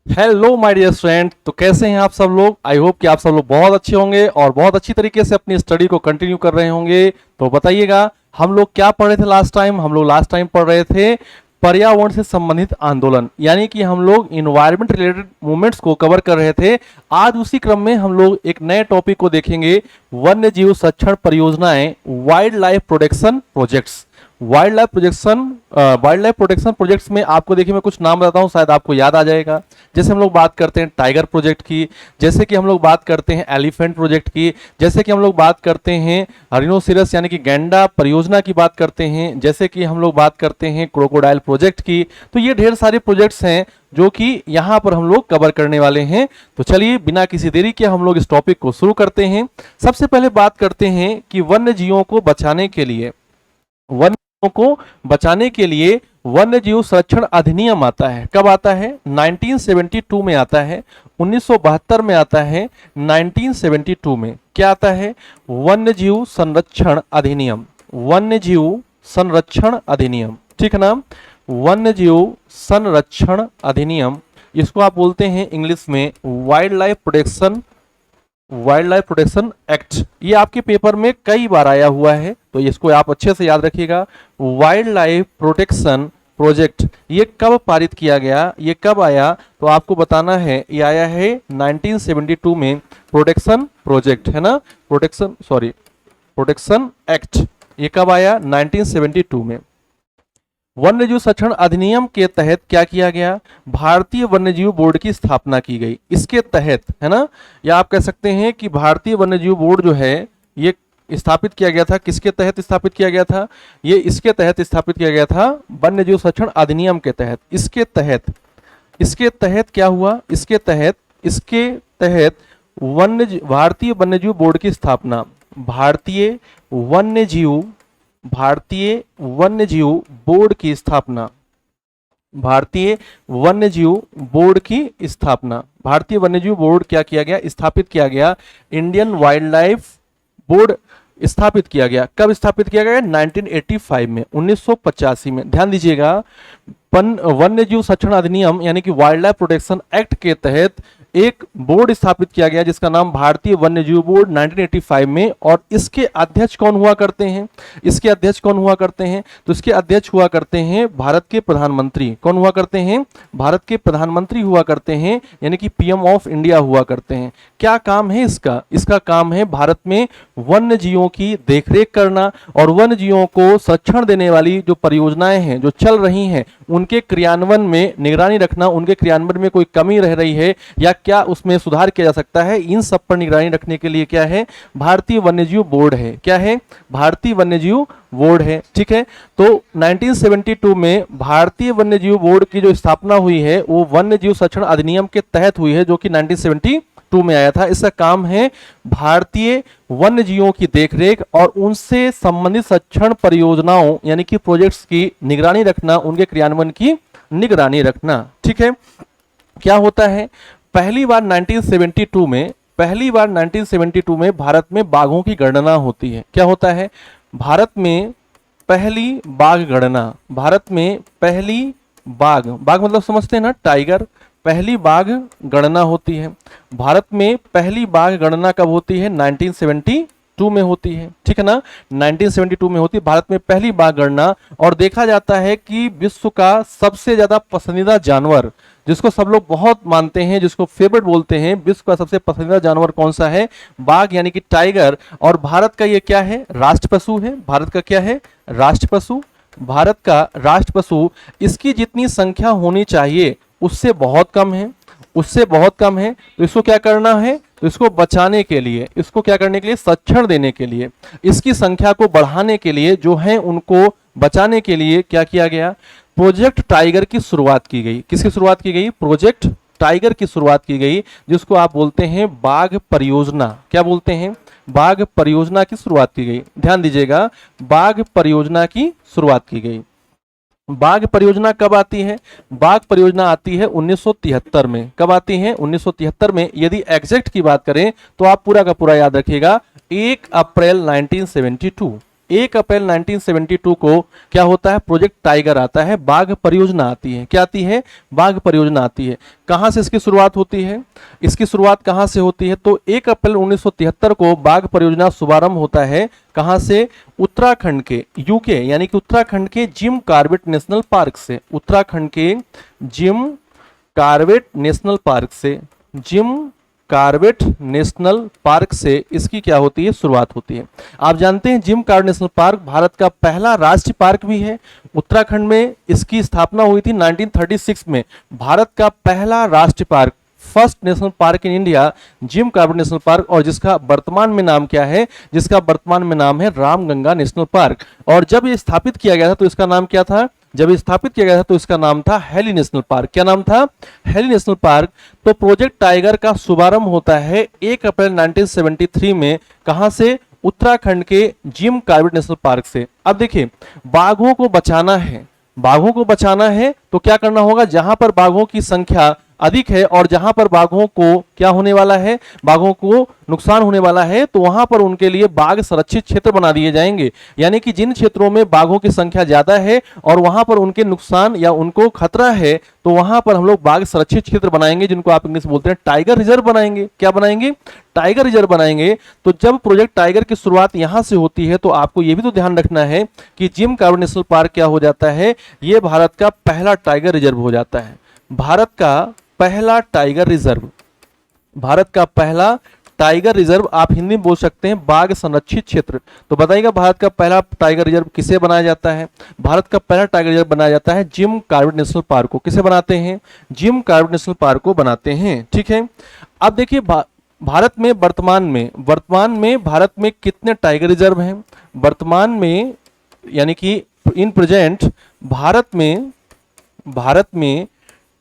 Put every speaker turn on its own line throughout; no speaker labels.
Hello my dear friend. तो कैसे हैं आप सब लोग? आई होप कि आप सब लोग बहुत अच्छे होंगे और बहुत अच्छी तरीके से अपनी स्टडी को कंटिन्यू कर रहे होंगे। तो बताइएगा, हम लोग क्या पढ़ रहे थे लास्ट टाइम? हम लोग लास्ट टाइम पढ़ रहे थे पर्यावरण से संबंधित आंदोलन, यानी कि हम लोग इन्वायरमेंट रिलेटेड मूवमेंट्स को कवर कर रहे थे। आज उसी क्रम में हम लोग एक नए टॉपिक को देखेंगे, वन्य जीव संरक्षण परियोजनाएं, wild life protection projects. Wild life protection projects में आपको देखिए मैं कुछ नाम बताता हूँ, शायद आपको याद आ जाएगा। जैसे हम लोग बात करते हैं टाइगर प्रोजेक्ट की, जैसे कि हम लोग बात करते हैं एलिफेंट प्रोजेक्ट की, जैसे कि हम लोग बात करते हैं रिनोसिरस यानी कि गैंडा परियोजना की बात करते हैं, जैसे कि हम लोग बात करते हैं क्रोकोडाइल प्रोजेक्ट की। तो ये ढेर सारे प्रोजेक्ट्स हैं जो कि यहाँ पर हम लोग कवर करने वाले हैं। तो चलिए बिना किसी देरी के हम लोग इस टॉपिक को शुरू करते हैं। सबसे पहले बात करते हैं कि वन्य जीवों को बचाने के लिए वन्य जीव संरक्षण अधिनियम आता है। कब आता है? 1972 में आता है, 1972 में आता है, 1972 में क्या आता है? वन्य जीव संरक्षण अधिनियम। वन्य जीव संरक्षण अधिनियम, ठीक है ना? वन्य जीव संरक्षण अधिनियम, इसको आप बोलते हैं इंग्लिश में वाइल्ड लाइफ प्रोटेक्शन एक्ट। ये आपके पेपर में कई बार आया हुआ है, तो इसको आप अच्छे से याद रखिएगा। वाइल्ड लाइफ प्रोटेक्शन प्रोजेक्ट ये कब पारित किया गया, ये कब आया? तो आपको बताना है, ये आया है 1972 में। प्रोटेक्शन प्रोजेक्ट है ना, प्रोटेक्शन एक्ट ये कब आया? 1972 में। वन्यजीव संरक्षण अधिनियम के तहत क्या किया गया? भारतीय वन्यजीव बोर्ड की स्थापना की गई। इसके तहत, है ना, या आप कह सकते हैं कि भारतीय वन्यजीव बोर्ड जो है ये स्थापित किया गया था। किसके तहत स्थापित किया गया था? ये इसके तहत स्थापित किया गया था, वन्यजीव संरक्षण अधिनियम के तहत। इसके तहत क्या हुआ? इसके तहत भारतीय वन्यजीव बोर्ड की स्थापना। भारतीय वन्यजीव बोर्ड की स्थापना। भारतीय वन्यजीव बोर्ड की स्थापना। भारतीय वन्यजीव बोर्ड क्या किया गया? स्थापित किया गया। इंडियन वाइल्ड लाइफ बोर्ड स्थापित किया गया। कब स्थापित किया गया? 1985 में, 1985 में। ध्यान दीजिएगा, वन्यजीव संरक्षण अधिनियम यानी कि वाइल्ड लाइफ प्रोटेक्शन एक्ट के तहत एक बोर्ड स्थापित किया गया जिसका नाम भारतीय वन्यजीव बोर्ड 1985 में। और इसके अध्यक्ष कौन हुआ करते हैं? तो इसके अध्यक्ष हुआ करते हैं भारत के प्रधानमंत्री। कौन हुआ करते हैं? भारत के प्रधानमंत्री हुआ करते हैं, यानी कि पीएम ऑफ इंडिया हुआ करते हैं। क्या काम है इसका? इसका काम है भारत में वन्य जीवों की देखरेख करना और वन्य जीवों को संरक्षण देने वाली जो परियोजनाएं हैं जो चल रही हैं उनके क्रियान्वयन में निगरानी रखना। उनके क्रियान्वयन में कोई कमी रह रही है या क्या उसमें सुधार किया जा सकता है, इन सब पर निगरानी रखने के लिए क्या है? भारतीय वन्यजीव बोर्ड है। क्या है? भारतीय वन्यजीव बोर्ड है, ठीक है। तो 1972 में भारतीय वन्यजीव बोर्ड की जो स्थापना हुई है वो वन्यजीव संरक्षण अधिनियम के तहत हुई है, जो कि 1972 में आया था। इसका काम है भारतीय वन्य जीवों की देखरेख और उनसे संबंधित संरक्षण परियोजनाओं यानी कि प्रोजेक्ट्स की निगरानी रखना, उनके क्रियान्वयन की निगरानी रखना, ठीक है। क्या होता है? पहली बार 1972 में भारत में बाघों की गणना होती है। क्या होता है? भारत में पहली बाघ मतलब समझते हैं ना, टाइगर। पहली बाघ गणना होती है भारत में। पहली बाघ गणना कब होती है? 1972 में होती है, ठीक है ना। 1972 में होती है भारत में पहली बाघ गणना। और देखा जाता है कि विश्व का सबसे ज्यादा पसंदीदा जानवर, जिसको सब लोग बहुत मानते हैं, जिसको फेवरेट बोलते हैं, विश्व का सबसे पसंदीदा जानवर कौन सा है? बाघ यानी कि टाइगर। और भारत का ये क्या है? राष्ट्र पशु है। भारत का क्या है? राष्ट्र पशु। भारत का राष्ट्र पशु। इसकी जितनी संख्या होनी चाहिए उससे बहुत कम है, तो इसको क्या करना है? तो इसको बचाने के लिए, इसको क्या करने के लिए? संरक्षण देने के लिए, इसकी संख्या को बढ़ाने के लिए, जो है उनको बचाने के लिए क्या किया गया? प्रोजेक्ट टाइगर की शुरुआत की गई। किसकी शुरुआत की गई? प्रोजेक्ट टाइगर की शुरुआत की गई, जिसको आप बोलते हैं बाघ परियोजना। क्या बोलते हैं? बाघ परियोजना की शुरुआत की गई। ध्यान दीजिएगा, बाघ परियोजना की शुरुआत की गई। बाघ परियोजना कब आती है? बाघ परियोजना आती है 1973 में। कब आती है? 1973 में। यदि एग्जैक्ट की बात करें तो आप पूरा का पूरा याद रखिएगा, 1 अप्रैल 1972। 1 अप्रैल 1972 को क्या होता है, प्रोजेक्ट टाइगर आता है, बाघ परियोजना आती है। क्या आती है, बाघ परियोजना आती है। कहां से इसकी शुरुआत होती है, इसकी शुरुआत कहां से होती है, तो 1 अप्रैल 1973 को बाघ परियोजना शुभारंभ होता है। कहां से, उत्तराखंड के, यूके यानी कि उत्तराखंड के जिम कॉर्बेट नेशनल पार्क से, उत्तराखंड के जिम कॉर्बेट नेशनल पार्क से, जिम कॉर्बेट नेशनल पार्क से इसकी क्या होती है, शुरुआत होती है। आप जानते हैं Jim Corbett national park Bharat का पहला राष्ट्रीय पार्क भी है। उत्तराखंड में इसकी स्थापना हुई थी 1936 में। भारत का पहला राष्ट्रीय park, first national park in India, Jim Corbett national park, और जिसका वर्तमान में नाम क्या है, जिसका वर्तमान में नाम है रामगंगा नेशनल पार्क। और जब ये स्थापित किया गया था तो इसका नाम क्या था, जब स्थापित किया गया था तो इसका नाम था हेली नेशनल पार्क। क्या नाम था, हेली नेशनल पार्क। तो प्रोजेक्ट टाइगर का शुभारंभ होता है 1 अप्रैल 1973 में। कहां से, उत्तराखंड के जिम कॉर्बेट नेशनल पार्क से। अब देखिए, बाघों को बचाना है, बाघों को बचाना है तो क्या करना होगा, जहां पर बाघों की संख्या अधिक है और जहां पर बाघों को क्या होने वाला है, बाघों को नुकसान होने वाला है, तो वहां पर उनके लिए बाघ संरक्षित क्षेत्र बना दिए जाएंगे। यानी कि जिन क्षेत्रों में बाघों की संख्या ज्यादा है और वहां पर उनके नुकसान या उनको खतरा है, तो वहां पर हम लोग बाघ संरक्षित क्षेत्र बनाएंगे, जिनको आप इंग्लिश में बोलते हैं टाइगर रिजर्व बनाएंगे। क्या बनाएंगे, टाइगर रिजर्व बनाएंगे। तो जब प्रोजेक्ट टाइगर की शुरुआत यहां से होती है तो आपको यह भी तो ध्यान रखना है कि जिम कॉर्बेट नेशनल पार्क क्या हो जाता है, यह भारत का पहला टाइगर रिजर्व हो जाता है। भारत का पहला टाइगर रिजर्व, भारत का पहला टाइगर रिजर्व, आप हिंदी में बोल सकते हैं बाघ संरक्षित क्षेत्र। तो बताइएगा भारत का पहला टाइगर रिजर्व किसे बनाया जाता है, भारत का पहला टाइगर रिजर्व बनाया जाता है जिम कॉर्बेट नेशनल पार्क को। किसे बनाते हैं, जिम कॉर्बेट नेशनल पार्क को बनाते हैं। ठीक है, अब देखिए भारत में वर्तमान में भारत में कितने टाइगर रिजर्व हैं, वर्तमान में यानी कि इन प्रेजेंट भारत में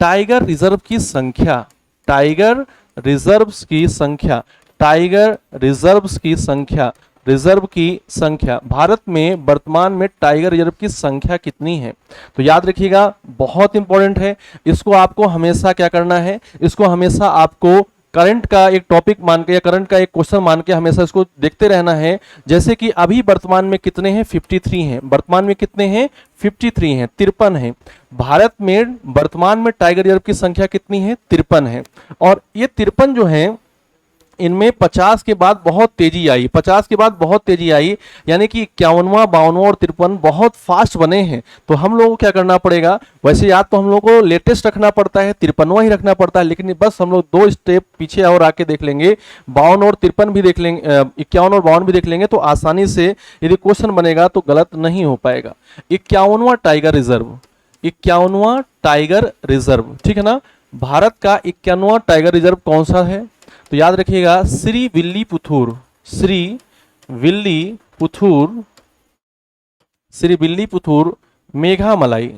टाइगर रिजर्व की संख्या, टाइगर रिजर्व्स की संख्या, टाइगर रिजर्व्स की संख्या, रिजर्व की संख्या, भारत में वर्तमान में टाइगर रिजर्व की संख्या कितनी है। तो याद रखिएगा, बहुत इंपॉर्टेंट है। इसको आपको हमेशा क्या करना है, इसको हमेशा आपको करंट का एक टॉपिक मान के या करंट का एक क्वेश्चन मान के हमेशा इसको देखते रहना है। जैसे कि अभी वर्तमान में कितने हैं, 53 हैं। वर्तमान में कितने हैं, 53 हैं, 53 हैं। भारत में वर्तमान में टाइगर रिजर्व की संख्या कितनी है, 53 है। और ये 53 जो है, इनमें 50 के बाद बहुत तेजी आई, 50 के बाद बहुत तेजी आई, यानी कि 51वां, 52वां और 53 बहुत फास्ट बने हैं। तो हम लोगों को क्या करना पड़ेगा, वैसे याद तो हम लोगों को लेटेस्ट रखना पड़ता है, 53वां ही रखना पड़ता है, लेकिन बस हम लोग 2 स्टेप पीछे और आके देख लेंगे, 52 और 53 भी देख लेंगे, 51 और 52 भी देख लेंगे, तो आसानी से यदि क्वेश्चन बनेगा तो गलत नहीं हो पाएगा। 51वां टाइगर रिजर्व, 51वां टाइगर रिजर्व, ठीक है ना। भारत का 51वां टाइगर रिजर्व कौन सा है, तो याद रखिएगा श्री विल्लीपुथूर, श्री विल्लीपुथूर, श्री विल्लीपुथूर मेघामलाई,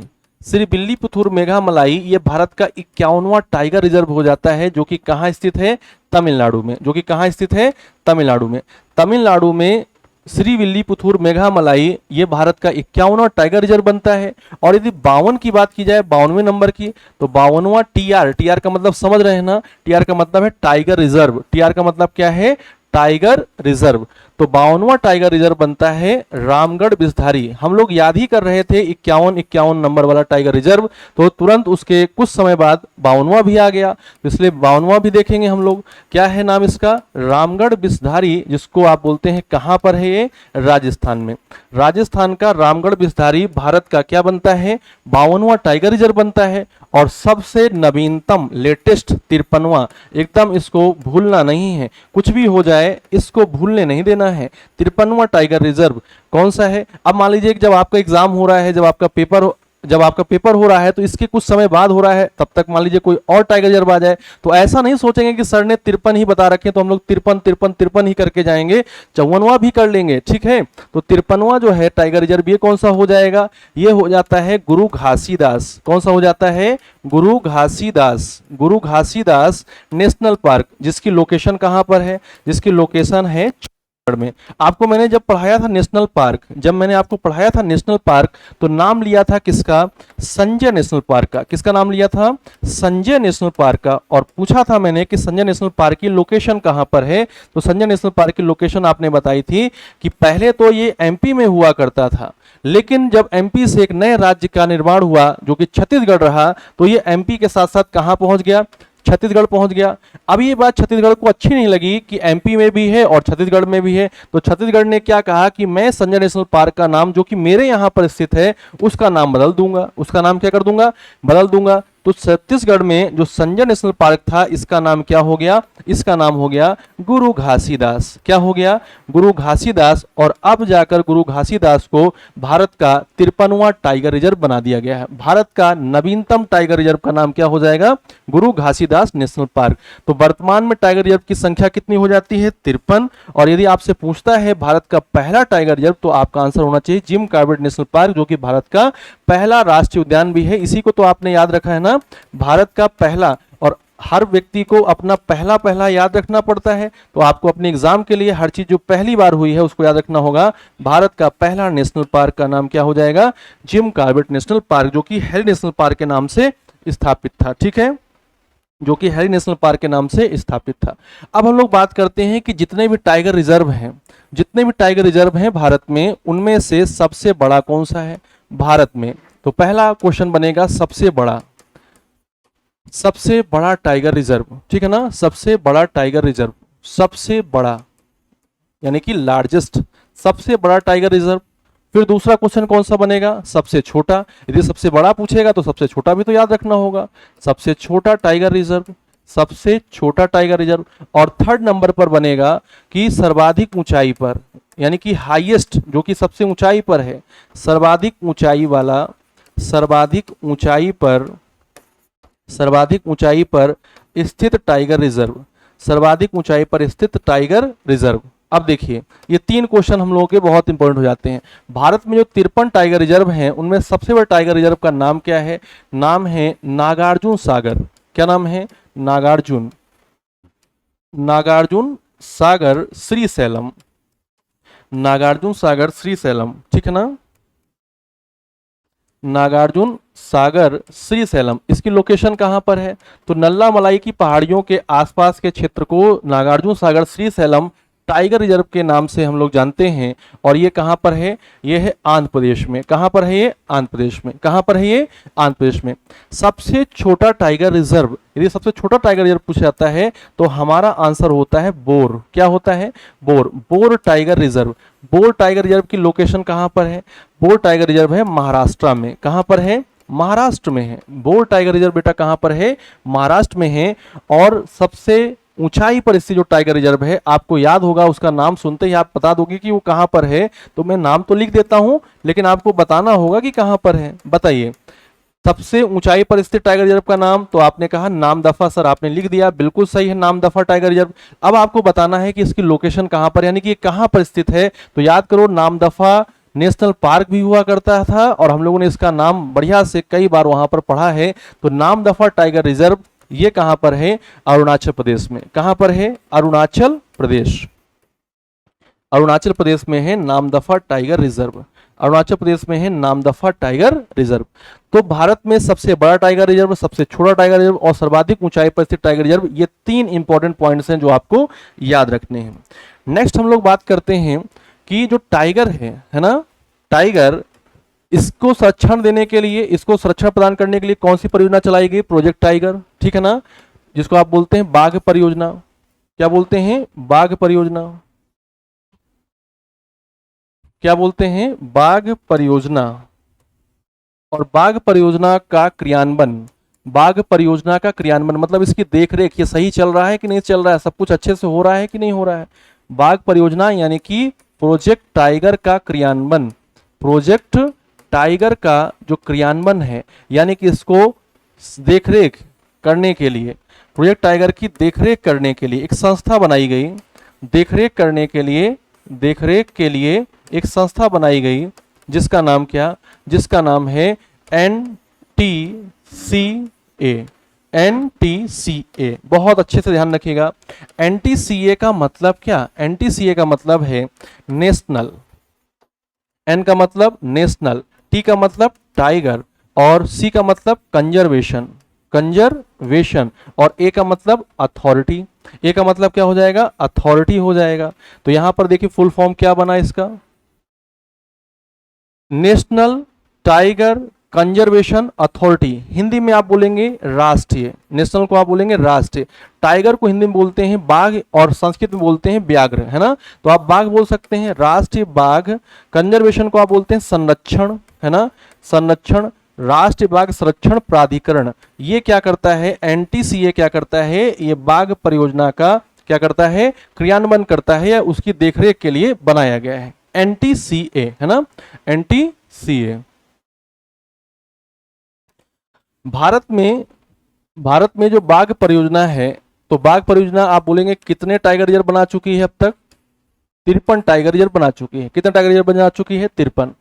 श्री विल्लीपुथूर मेघामलाई, ये भारत का 51वां टाइगर रिजर्व हो जाता है, जो कि कहाँ स्थित है, तमिलनाडु में, जो कि कहाँ स्थित है, तमिलनाडु में। तमिलनाडु में श्री विल्लीपुथूर मेघामलाई ये भारत का 51वां टाइगर रिजर्व बनता है। और यदि 52 की बात की जाए, 52वें नंबर की, तो 52वां टीआर, टीआर का मतलब समझ रहे हैं ना, टीआर का मतलब है टाइगर रिजर्व, टीआर का मतलब क्या है, टाइगर रिजर्व। तो 52वां टाइगर रिजर्व बनता है रामगढ़ बिसधारी। हम लोग याद ही कर रहे थे 51 नंबर वाला टाइगर रिजर्व, तो तुरंत उसके कुछ समय बाद 52वां भी आ गया, तो इसलिए 52वां भी देखेंगे हम लोग। क्या है नाम इसका, रामगढ़ बिसधारी, जिसको आप बोलते हैं कहां पर है ये, राजस्थान में। राजस्थान का रामगढ़ बिसधारी भारत का क्या बनता है, 52वां टाइगर रिजर्व बनता है। और सबसे नवीनतम लेटेस्ट 53वां, एकदम इसको भूलना नहीं है, कुछ भी हो जाए इसको भूलने नहीं देना है। 53वां टाइगर रिजर्व कौन सा है। अब मान लीजिए कि जब आपका एग्जाम हो रहा है, जब आपका पेपर हो रहा है, तो इसके कुछ समय बाद हो रहा है, तब तक मान लीजिए कोई और टाइगर रिजर्व आ जाए, तो ऐसा नहीं सोचेंगे कि सर ने 53 ही बता रखे तो हम लोग 53 ही करके जाएंगे, 54वां भी कर लेंगे, ठीक है। तो 53वां जो है टाइगर रिजर्व, ये कौन सा हो जाएगा, ये हो जाता है गुरु घासीदास। कौन सा हो जाता है, गुरु घासीदास, गुरु घासीदास नेशनल पार्क, जिसकी लोकेशन कहां पर है, जिसकी लोकेशन है में। आपको मैंने जब पढ़ाया था नेशनल पार्क, जब मैंने आपको पढ़ाया था नेशनल पार्क, तो नाम लिया था किसका? संजय नेशनल पार्क का। किसका नाम लिया था? संजय नेशनल पार्क का। और पूछा था मैंने कि संजय नेशनल पार्क की लोकेशन कहां पर है, तो संजय नेशनल पार्क की लोकेशन आपने बताई थी कि पहले तो ये एमपी में हुआ करता था, लेकिन जब एमपी से एक नए राज्य का निर्माण हुआ जो कि छत्तीसगढ़ रहा, तो ये एमपी के साथ साथ कहां पहुंच गया? छत्तीसगढ़ पहुंच गया। अब ये बात छत्तीसगढ़ को अच्छी नहीं लगी कि एमपी में भी है और छत्तीसगढ़ में भी है, तो छत्तीसगढ़ ने क्या कहा कि मैं संजय नेशनल पार्क का नाम जो कि मेरे यहां पर स्थित है उसका नाम बदल दूंगा। उसका नाम क्या कर दूंगा? बदल दूंगा। तो छत्तीसगढ़ में जो संजय नेशनल पार्क था इसका नाम क्या हो गया? इसका नाम हो गया गुरु घासीदास। क्या हो गया? गुरु घासीदास। और अब जाकर गुरु घासीदास को भारत का 53वां टाइगर रिजर्व बना दिया गया है। भारत का नवीनतम टाइगर रिजर्व का नाम क्या हो जाएगा? गुरु घासीदास नेशनल पार्क। तो वर्तमान में टाइगर रिजर्व की संख्या कितनी हो जाती है? 53। और यदि आपसे पूछता है भारत का पहला टाइगर रिजर्व, तो आपका आंसर होना चाहिए जिम कॉर्बेट नेशनल पार्क, जो कि भारत का पहला राष्ट्रीय उद्यान भी है। इसी को तो आपने याद रखा है ना, भारत का पहला। और हर व्यक्ति को अपना पहला पहला याद रखना पड़ता है, तो आपको अपने एग्जाम के लिए हर चीज जो पहली बार हुई है उसको याद रखना होगा। भारत का पहला नेशनल पार्क का नाम क्या हो जाएगा? जिम कॉर्बेट नेशनल पार्क, जो कि हेली नेशनल पार्क के नाम से स्थापित था। ठीक है, जो कि हेली नेशनल पार्क के नाम से स्थापित था। अब हम लोग बात करते हैं कि जितने भी टाइगर रिजर्व हैं, जितने भी टाइगर रिजर्व हैं भारत में, उनमें से सबसे बड़ा कौन सा है भारत में? तो पहला क्वेश्चन बनेगा सबसे बड़ा, सबसे बड़ा टाइगर रिजर्व। ठीक है ना, सबसे बड़ा टाइगर रिजर्व, सबसे बड़ा यानी कि लार्जेस्ट, सबसे बड़ा टाइगर रिजर्व। फिर दूसरा क्वेश्चन कौन सा बनेगा? सबसे छोटा। यदि सबसे बड़ा पूछेगा तो सबसे छोटा भी तो याद रखना होगा, सबसे छोटा टाइगर रिजर्व, सबसे छोटा टाइगर रिजर्व। और थर्ड नंबर पर बनेगा कि सर्वाधिक ऊंचाई पर, यानी कि हाईएस्ट, जो कि सबसे ऊंचाई पर है, सर्वाधिक ऊंचाई वाला, सर्वाधिक ऊंचाई पर, सर्वाधिक ऊंचाई पर स्थित टाइगर रिजर्व, सर्वाधिक ऊंचाई पर स्थित टाइगर रिजर्व। अब देखिए, ये तीन क्वेश्चन हम लोगों के बहुत इंपॉर्टेंट हो जाते हैं। भारत में जो 53 टाइगर रिजर्व हैं उनमें सबसे बड़ा टाइगर रिजर्व का नाम क्या है? नाम है नागार्जुन सागर। क्या नाम है? नागार्जुन, नागार्जुन सागर श्रीशैलम, नागार्जुन सागर श्रीशैलम। ठीक है ना, नागार्जुन सागर श्रीशैलम। इसकी लोकेशन कहां पर है? तो नल्ला मलाई की पहाड़ियों के आसपास के क्षेत्र को नागार्जुन सागर श्रीशैलम टाइगर रिजर्व के नाम से हम लोग जानते हैं। और ये कहां पर है? ये है आंध्र प्रदेश में। कहां पर है ये? आंध्र प्रदेश में। कहां पर है ये? आंध्र प्रदेश में। सबसे छोटा टाइगर रिजर्व, यदि सबसे छोटा टाइगर रिजर्व पूछा जाता है तो हमारा आंसर होता है बोर। क्या होता है? Bore, bore tiger reserve. Bore tiger reserve की लोकेशन कहां पर है? बोर टाइगर रिजर्व है महाराष्ट्र में। कहां पर है? महाराष्ट्र में है। बोर टाइगर रिजर्व बेटा कहां पर है? महाराष्ट्र में है। और सबसे ऊंचाई पर स्थित जो टाइगर रिजर्व है, आपको याद होगा, उसका नाम सुनते ही आप बता दोगे कि वो कहां पर है। तो मैं नाम तो लिख देता हूं, लेकिन आपको बताना होगा कि कहां पर है। बताइए, सबसे ऊंचाई पर स्थित टाइगर रिजर्व का नाम, तो आपने कहा नामदफा। सर आपने लिख दिया, बिल्कुल सही है, नामदफा टाइगर रिजर्व। अब आपको बताना है कि इसकी लोकेशन कहां पर, यानी कि कहां पर स्थित है। तो याद करो, नामदफा नेशनल पार्क भी हुआ करता था और हम लोगों ने इसका नाम बढ़िया से कई बार वहां पर पढ़ा है। तो नामदफा टाइगर रिजर्व ये कहां पर है? अरुणाचल प्रदेश में। कहां पर है? अरुणाचल प्रदेश, अरुणाचल प्रदेश में है नामदफा टाइगर रिजर्व। अरुणाचल प्रदेश में है नामदफा टाइगर रिजर्व। तो भारत में सबसे बड़ा टाइगर रिजर्व, सबसे छोटा टाइगर रिजर्व और सर्वाधिक ऊंचाई पर स्थित टाइगर रिजर्व, ये तीन इंपॉर्टेंट पॉइंट्स हैं जो आपको याद रखने हैं। नेक्स्ट हम लोग बात करते हैं कि जो टाइगर है ना, टाइगर, इसको संरक्षण देने के लिए, इसको संरक्षण प्रदान करने के लिए कौन सी परियोजना चलाई गई? Project tiger. ठीक है ना, जिसको आप बोलते हैं बाघ परियोजना। क्या बोलते हैं? बाघ परियोजना। क्या बोलते हैं? बाघ परियोजना। और बाघ परियोजना का क्रियान्वयन, बाघ परियोजना का क्रियान्वयन मतलब इसकी देखरेख, ये सही चल रहा है कि नहीं चल रहा है, सब कुछ अच्छे से हो रहा है कि नहीं हो रहा है। बाघ परियोजना यानी कि प्रोजेक्ट टाइगर का क्रियान्वयन, प्रोजेक्ट टाइगर का जो क्रियान्वयन है, यानी कि इसको देखरेख करने के लिए, प्रोजेक्ट टाइगर की देखरेख करने के लिए एक संस्था बनाई गई। देखरेख करने के लिए, देखरेख के लिए एक संस्था बनाई गई, जिसका नाम क्या? जिसका नाम है NTCA, NTCA, बहुत अच्छे से ध्यान रखिएगा। NTCA का मतलब क्या? NTCA का मतलब है नेशनल। N का मतलब नेशनल, T का मतलब टाइगर और C का मतलब कंजर्वेशन, कंजर्वेशन, और A का मतलब अथॉरिटी। A का मतलब क्या हो जाएगा? अथॉरिटी हो जाएगा। तो यहां पर देखिए फुल फॉर्म क्या बना इसका, national tiger conservation authority. Hindi में आप बोलेंगे राष्ट्रीय, नेशनल को आप बोलेंगे राष्ट्रीय, टाइगर को हिंदी में बोलते हैं बाघ और संस्कृत में बोलते हैं व्याघ्र, है ना, तो आप बाघ बोल सकते हैं, राष्ट्रीय बाघ। कंजर्वेशन को आप बोलते हैं संरक्षण, है ना, संरक्षण, राष्ट्रीय बाघ संरक्षण प्राधिकरण। ये क्या करता है? एनटीसीए क्या करता है? ये बाघ परियोजना का क्या करता है? क्रियान्वयन करता है या उसकी देखरेख के लिए बनाया गया है, एनटीसीए, है ना, एनटीसीए। भारत में जो बाघ परियोजना है, तो बाघ परियोजना आप बोलेंगे कितने टाइगर रिजर्व बना चुकी है अब तक? 53 टाइगर रिजर्व बना चुकी है। कितने टाइगर रिजर्व बना चुकी है? 53।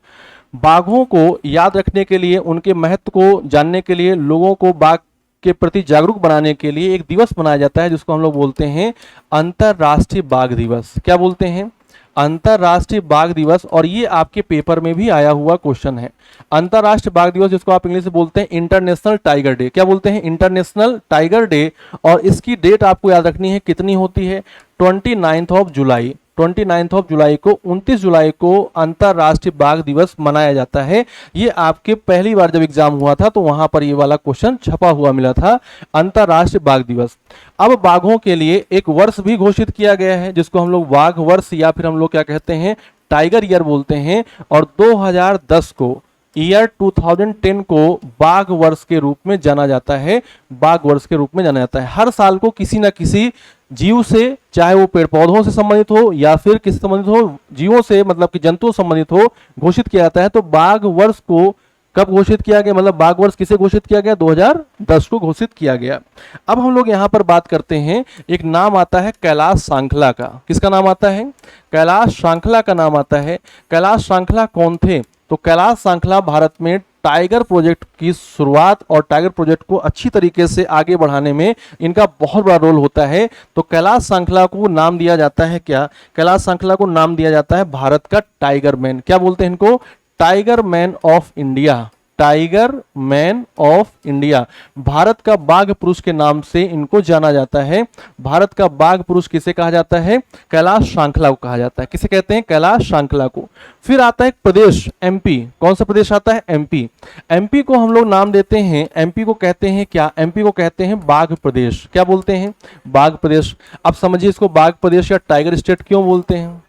बाघों को याद रखने के लिए, उनके महत्व को जानने के लिए, लोगों को बाघ के प्रति जागरूक बनाने के लिए एक दिवस मनाया जाता है जिसको हम लोग बोलते हैं अंतरराष्ट्रीय बाघ दिवस। क्या बोलते हैं? अंतरराष्ट्रीय बाघ दिवस। और ये आपके पेपर में भी आया हुआ क्वेश्चन है। अंतरराष्ट्रीय बाघ दिवस जिसको आप इंग्लिश में बोलते हैं इंटरनेशनल टाइगर डे। क्या बोलते हैं? International tiger day. और इसकी डेट आपको याद रखनी है, कितनी होती है? 29 जुलाई। 29 जुलाई को, 29 जुलाई को अंतरराष्ट्रीय बाघ दिवस मनाया जाता है। ये आपके पहली बार जब एग्जाम हुआ था तो वहां पर ये वाला क्वेश्चन छपा हुआ मिला था, अंतरराष्ट्रीय बाघ दिवस। अब बाघों के लिए एक वर्ष भी घोषित किया गया है जिसको हम लोग बाघ वर्ष या फिर हम लोग क्या कहते हैं, टाइगर ईयर बोलते हैं। और 2010 को, ईयर 2010 को बाघ वर्ष के रूप में जाना जाता है, बाघ वर्ष के रूप में जाना जाता है। हर साल को किसी न किसी जीव से, चाहे वो पेड़ पौधों से संबंधित हो या फिर किसी संबंधित हो, जीवों से मतलब कि जंतुओं से संबंधित हो, घोषित किया जाता है। तो बाघ वर्ष को कब घोषित किया गया, मतलब बाघ वर्ष किसे घोषित किया गया? 2010 को घोषित किया गया। अब हम लोग यहां पर बात करते हैं, एक नाम आता है कैलाश सांखला का। किसका नाम आता है? कैलाश सांखला का नाम आता है। कैलाश सांखला कौन थे? तो कैलाश सांखला भारत में टाइगर प्रोजेक्ट की शुरुआत और टाइगर प्रोजेक्ट को अच्छी तरीके से आगे बढ़ाने में इनका बहुत बड़ा रोल होता है। तो कैलाश सांखला को नाम दिया जाता है क्या? कैलाश सांखला को नाम दिया जाता है भारत का टाइगर मैन। क्या बोलते हैं इनको? Tiger man of India, tiger man of India. Bharat का बाघ पुरुष के नाम से इनको जाना जाता है। भारत का बाघ पुरुष किसे कहा जाता है? कैलाश सांखला को कहा जाता है। किसे कहते हैं? कैलाश सांखला को। फिर आता है एक प्रदेश, एमपी। कौन सा प्रदेश आता है? एमपी। एमपी को हम लोग नाम देते हैं, एमपी को कहते हैं क्या? एमपी को कहते हैं बाघ प्रदेश। क्या बोलते हैं? बाघ प्रदेश। अब समझिए इसको बाघ प्रदेश या टाइगर स्टेट क्यों बोलते हैं?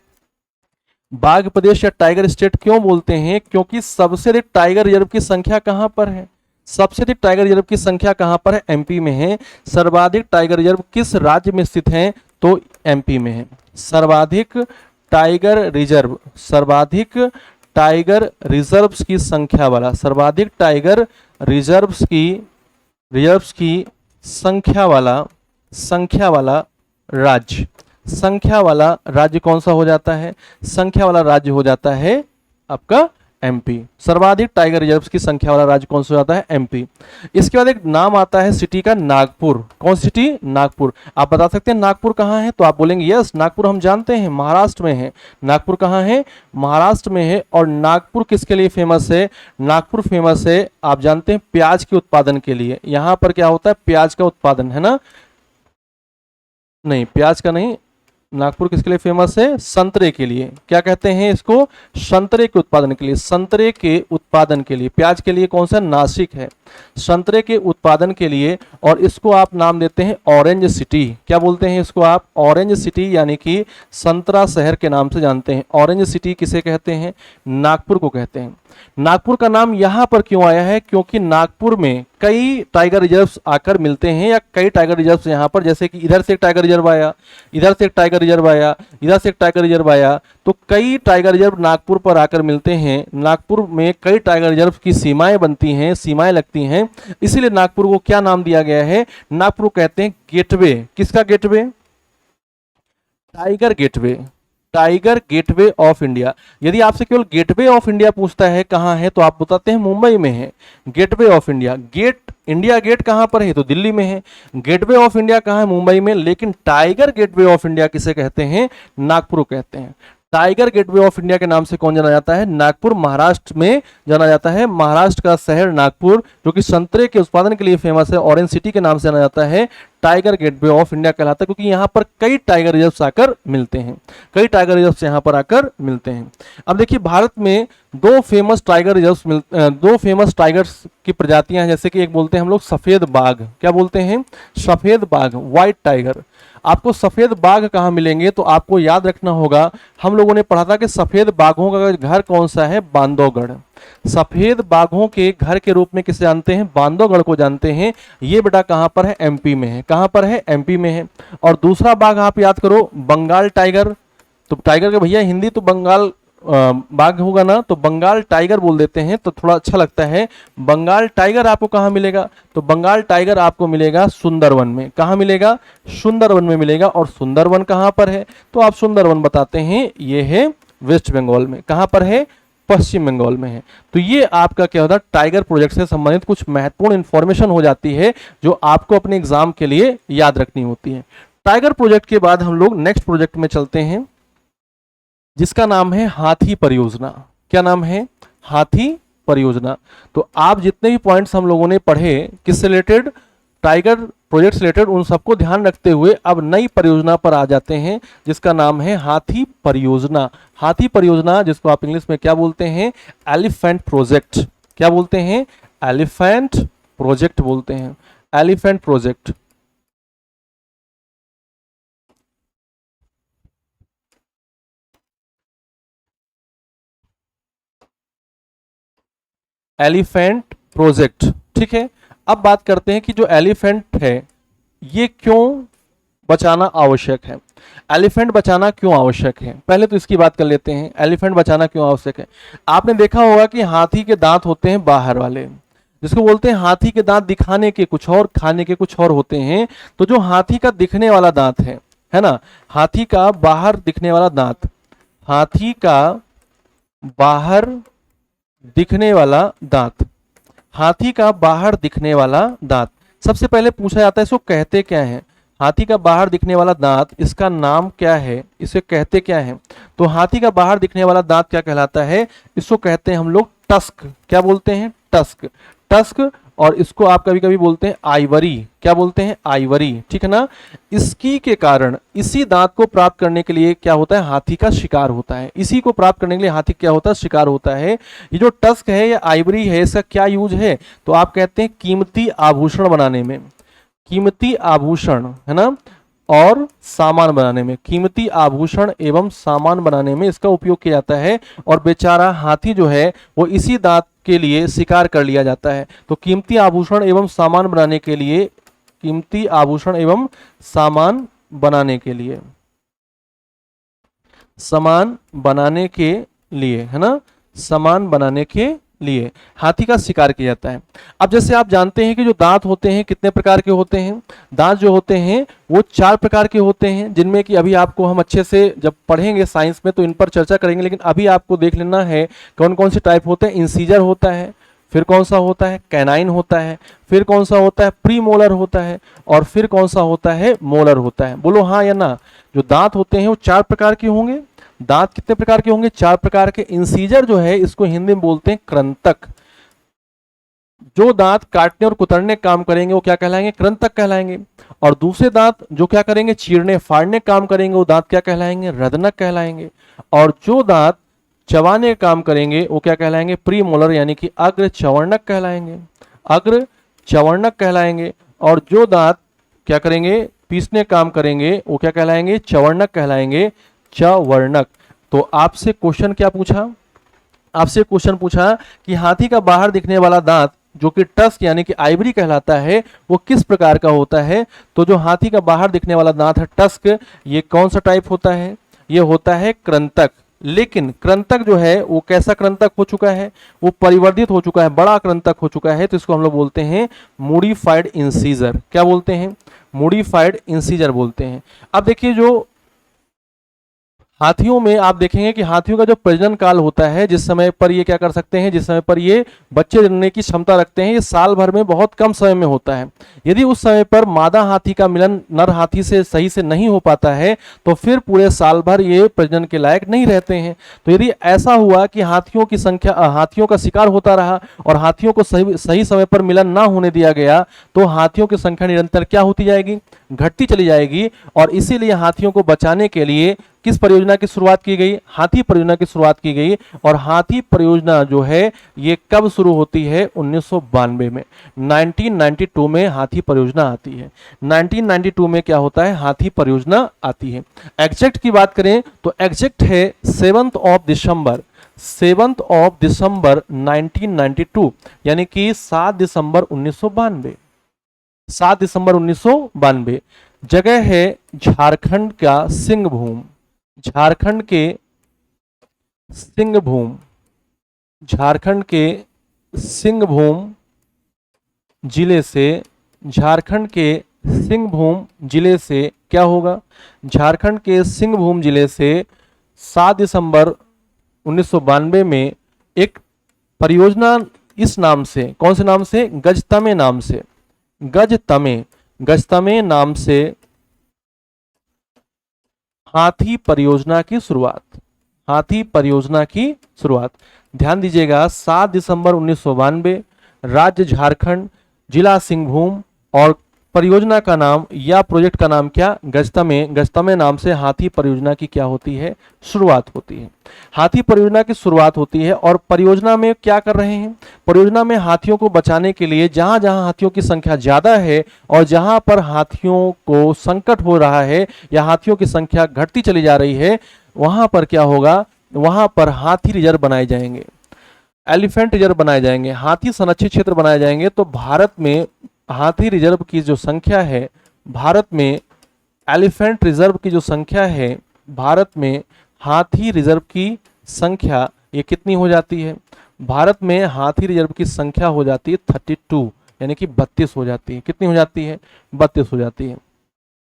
बाघ प्रदेश या टाइगर स्टेट क्यों बोलते हैं? क्योंकि सबसे अधिक टाइगर रिजर्व की संख्या कहां पर है? सबसे अधिक टाइगर रिजर्व की संख्या कहां पर है? एमपी में है। सर्वाधिक टाइगर रिजर्व किस राज्य में स्थित हैं? तो एमपी में है। सर्वाधिक टाइगर रिजर्व, सर्वाधिक टाइगर रिजर्व्स की संख्या वाला, सर्वाधिक टाइगर रिजर्व्स की संख्या वाला राज्य, संख्या वाला राज्य कौन सा हो जाता है? संख्या वाला राज्य हो जाता है आपका एमपी। सर्वाधिक टाइगर रिजर्व्स की संख्या वाला राज्य कौन सा हो जाता है? एमपी। इसके बाद एक नाम आता है सिटी का, नागपुर। कौन सिटी? नागपुर। आप बता सकते हैं नागपुर कहाँ है? तो आप बोलेंगे यस, नागपुर हम जानते हैं, महाराष्ट्र में है। नागपुर कहाँ है? महाराष्ट्र में है। और नागपुर किसके लिए फेमस है? नागपुर फेमस है, आप जानते हैं, प्याज के उत्पादन के लिए। यहां पर क्या होता है? प्याज का उत्पादन, है ना? नहीं, प्याज का नहीं। नागपुर किसके लिए फेमस है? संतरे के लिए। क्या कहते हैं इसको? संतरे के उत्पादन के लिए। संतरे के उत्पादन के लिए। प्याज के लिए कौन सा? नासिक है। संतरे के उत्पादन के लिए। और इसको आप नाम देते हैं ऑरेंज सिटी। क्या बोलते हैं इसको आप? ऑरेंज सिटी, यानी कि संतरा शहर के नाम से जानते हैं। ऑरेंज सिटी किसे कहते हैं? नागपुर को कहते हैं। नागपुर का नाम यहां पर क्यों आया है? क्योंकि नागपुर में कई टाइगर रिजर्व्स आकर मिलते हैं, या कई टाइगर रिजर्व्स यहां पर, जैसे कि इधर से एक टाइगर रिजर्व आया, इधर से एक टाइगर रिजर्व आया, इधर से एक टाइगर रिजर्व आया, तो कई टाइगर रिजर्व नागपुर पर आकर मिलते हैं। नागपुर में कई टाइगर रिजर्व की सीमाएं बनती हैं, सीमाएं लगती हैं, इसीलिए नागपुर को क्या नाम दिया गया है? नागपुर को कहते हैं गेटवे। किसका gateway? Tiger gateway. Tiger gateway of India. यदि आपसे केवल गेटवे ऑफ इंडिया पूछता है कहाँ है, तो आप बताते हैं मुंबई में है। Gateway of India, Gate India Gate कहाँ पर है, तो दिल्ली में है। गेटवे ऑफ इंडिया कहाँ है, मुंबई में। लेकिन टाइगर गेटवे ऑफ इंडिया किसे कहते हैं, नागपुर कहते हैं। टाइगर गेटवे ऑफ इंडिया के नाम से कौन जाना जाता है, नागपुर, महाराष्ट्र में जाना जाता है। महाराष्ट्र का शहर नागपुर, जो कि संतरे के उत्पादन के लिए फेमस है, ऑरेंज सिटी के नाम से जाना जाता है, टाइगर गेटवे ऑफ इंडिया कहलाता है, क्योंकि यहाँ पर कई टाइगर रिजर्व्स आकर मिलते हैं, कई टाइगर रिजर्व्स यहाँ पर आकर मिलते हैं। अब देखिए, भारत में दो फेमस टाइगर रिजर्व्स दो फेमस टाइगर्स की प्रजातियां हैं, जैसे कि एक बोलते हैं हम लोग सफेद बाघ। क्या बोलते हैं, सफेद बाघ, व्हाइट टाइगर। आपको सफेद बाघ कहाँ मिलेंगे, तो आपको याद रखना होगा, हम लोगों ने पढ़ा था कि सफेद बाघों का घर कौन सा है, बांधवगढ़। सफेद बाघों के घर के रूप में किसे जानते हैं, बांधवगढ़ को जानते हैं। ये बेटा कहां पर है, एमपी में है। कहां पर है, एमपी में है। और दूसरा बाघ आप याद करो, बंगाल टाइगर। तो टाइगर के भैया हिंदी तो बंगाल बाघ होगा ना, तो बंगाल टाइगर बोल देते हैं तो थोड़ा अच्छा लगता है। बंगाल टाइगर आपको कहां मिलेगा, तो बंगाल टाइगर आपको मिलेगा सुंदरवन में। कहां मिलेगा, सुंदरवन में मिलेगा। और सुंदरवन कहां पर है, तो आप सुंदरवन बताते हैं, ये है वेस्ट बंगाल में। कहां पर है, पश्चिम बंगाल में है। तो ये आपका क्या होता है, टाइगर प्रोजेक्ट से संबंधित कुछ महत्वपूर्ण इंफॉर्मेशन हो जाती है, जो आपको अपने एग्जाम के लिए याद रखनी होती है। टाइगर प्रोजेक्ट के बाद हम लोग नेक्स्ट प्रोजेक्ट में चलते हैं, जिसका नाम है हाथी परियोजना। क्या नाम है, हाथी परियोजना। तो आप जितने भी पॉइंट्स हम लोगों ने पढ़े किससे रिलेटेड, टाइगर प्रोजेक्ट से रिलेटेड, उन सबको ध्यान रखते हुए अब नई परियोजना पर आ जाते हैं, जिसका नाम है हाथी परियोजना। हाथी परियोजना, जिसको आप इंग्लिश में क्या बोलते हैं, एलिफेंट प्रोजेक्ट। क्या बोलते हैं, एलिफेंट प्रोजेक्ट बोलते हैं, एलिफेंट प्रोजेक्ट। एलिफेंट प्रोजेक्ट, ठीक है। अब बात करते हैं कि जो एलिफेंट है, ये क्यों बचाना आवश्यक है। एलिफेंट बचाना क्यों आवश्यक है, पहले तो इसकी बात कर लेते हैं, एलिफेंट बचाना क्यों आवश्यक है। आपने देखा होगा कि हाथी के दांत होते हैं बाहर वाले, जिसको बोलते हैं हाथी के दांत दिखाने के कुछ और, खाने के कुछ और होते हैं। तो जो हाथी का दिखने वाला दांत है ना, हाथी का बाहर दिखने वाला दांत, हाथी का बाहर दिखने वाला दांत, हाथी का बाहर दिखने वाला दांत, सबसे पहले पूछा जाता है इसको कहते क्या है। हाथी का बाहर दिखने वाला दांत, इसका नाम क्या है, इसे कहते क्या है। तो हाथी का बाहर दिखने वाला दांत क्या कहलाता है, इसको कहते हैं हम लोग टस्क। क्या बोलते हैं, टस्क, टस्क। और इसको आप कभी कभी बोलते हैं आइवरी। क्या बोलते हैं, आइवरी, ठीक है ना। इसकी के कारण, इसी दांत को प्राप्त करने के लिए क्या होता है, हाथी का शिकार होता है। इसी को प्राप्त करने के लिए हाथी क्या होता है, शिकार होता है। ये जो टस्क है या आइवरी है, इसका क्या यूज है, तो आप कहते हैं कीमती आभूषण बनाने में, कीमती आभूषण, है ना, और सामान बनाने में, कीमती आभूषण एवं सामान बनाने में इसका उपयोग किया जाता है। और बेचारा हाथी जो है वो इसी दांत के लिए शिकार कर लिया जाता है। तो कीमती आभूषण एवं सामान बनाने के लिए, कीमती आभूषण एवं सामान बनाने के लिए, सामान बनाने के लिए, है ना, सामान बनाने के लिए हाथी का शिकार किया जाता है। अब जैसे आप जानते हैं कि जो दांत होते हैं कितने प्रकार के होते हैं, दांत जो होते हैं वो 4 प्रकार के होते हैं, जिनमें कि अभी आपको हम अच्छे से जब पढ़ेंगे साइंस में तो इन पर चर्चा करेंगे, लेकिन अभी आपको देख लेना है कौन कौन से टाइप होते हैं। इंसीजर होता है, फिर कौन सा होता है, कैनाइन होता है, फिर कौन सा होता है, प्री मोलर होता है, और फिर कौन सा होता है, मोलर होता है। बोलो हाँ या ना। जो दांत होते हैं वो 4 प्रकार के होंगे। दांत कितने प्रकार के होंगे, 4 प्रकार के। इंसीजर जो है इसको हिंदी में बोलते हैं कृंतक। जो दांत काटने और कुतरने काम करेंगे वो क्या कहलाएंगे, कृंतक कहलाएंगे। और दूसरे दांत जो क्या करेंगे, चीरने फाड़ने काम करेंगे, वो दांत क्या कहलाएंगे, रदनक कहलाएंगे। और जो दांत चबाने काम करेंगे वो क्या कहलाएंगे, प्री मोलर यानी कि अग्र चवर्णक कहलाएंगे, अग्र चवर्णक कहलाएंगे। और जो दांत क्या करेंगे, पीसने काम करेंगे, वो क्या कहलाएंगे, चवर्णक कहलाएंगे, चवर्णक। तो आपसे क्वेश्चन क्या पूछा, आपसे क्वेश्चन पूछा कि हाथी का बाहर दिखने वाला दांत जो कि टस्क यानी कि आइवरी कहलाता है वो किस प्रकार का होता है। तो जो हाथी का बाहर दिखने वाला दांत है टस्क, ये कौन सा टाइप होता है, ये होता है कृंतक। लेकिन कृंतक जो है वो कैसा कृंतक हो चुका है, वो परिवर्धित हो चुका है, बड़ा कृंतक हो चुका है। तो इसको हम लोग बोलते हैं मोडिफाइड इंसीजर। क्या बोलते हैं, मोडिफाइड इंसीजर बोलते हैं। अब देखिए जो हाथियों में आप देखेंगे कि हाथियों का जो प्रजनन काल होता है, जिस समय पर ये क्या कर सकते हैं, जिस समय पर ये बच्चे जनने की क्षमता रखते हैं, ये साल भर में बहुत कम समय में होता है। यदि उस समय पर मादा हाथी का मिलन नर हाथी से सही से नहीं हो पाता है तो फिर पूरे साल भर ये प्रजनन के लायक नहीं रहते हैं। तो यदि ऐसा हुआ कि हाथियों की संख्या हाथियों का शिकार होता रहा और हाथियों को सही समय पर मिलन ना होने दिया गया तो हाथियों की संख्या निरंतर क्या होती जाएगी, घटती चली जाएगी। और इसीलिए हाथियों को बचाने के लिए किस परियोजना की शुरुआत की गई, हाथी परियोजना की शुरुआत की गई। और हाथी परियोजना जो है ये कब शुरू होती है, 1992 में, 1992 में हाथी परियोजना आती है। 1992 में क्या होता है, हाथी परियोजना आती है। एग्जैक्ट की बात करें तो एग्जैक्ट है 7 दिसंबर 1992, यानी कि 7 दिसंबर 1992, 7 दिसंबर 1992। जगह है झारखंड का सिंहभूम, झारखंड के सिंहभूम, झारखंड के सिंहभूम जिले से, झारखंड के सिंहभूम जिले से क्या होगा, झारखंड के सिंहभूम जिले से 7 दिसंबर 1992 में एक परियोजना इस नाम से, कौन से नाम से, गजतमे नाम से, गजतमे नाम से हाथी परियोजना की शुरुआत, हाथी परियोजना की शुरुआत। ध्यान दीजिएगा 7 दिसंबर 1992, राज्य झारखंड, जिला सिंहभूम और परियोजना का नाम या प्रोजेक्ट का नाम क्या, गजतमे। गजतमे नाम से हाथी परियोजना की क्या होती है, शुरुआत होती है। हाथी परियोजना की शुरुआत होती है और परियोजना में क्या कर रहे हैं, परियोजना में हाथियों को बचाने के लिए जहां जहां हाथियों की संख्या ज्यादा है और जहां पर हाथियों को संकट हो रहा है या हाथियों की संख्या घटती चली जा रही है, वहां पर क्या होगा, वहां पर हाथी रिजर्व बनाए जाएंगे, एलिफेंट रिजर्व बनाए जाएंगे, हाथी संरक्षित क्षेत्र बनाए जाएंगे। तो भारत में हाथी रिजर्व की जो संख्या है, भारत में एलिफेंट रिजर्व की जो संख्या है, भारत में हाथी रिजर्व की संख्या ये कितनी हो जाती है, भारत में हाथी रिजर्व की संख्या हो जाती है 32, यानी कि 32 हो जाती है। कितनी हो जाती है, 32 हो जाती है।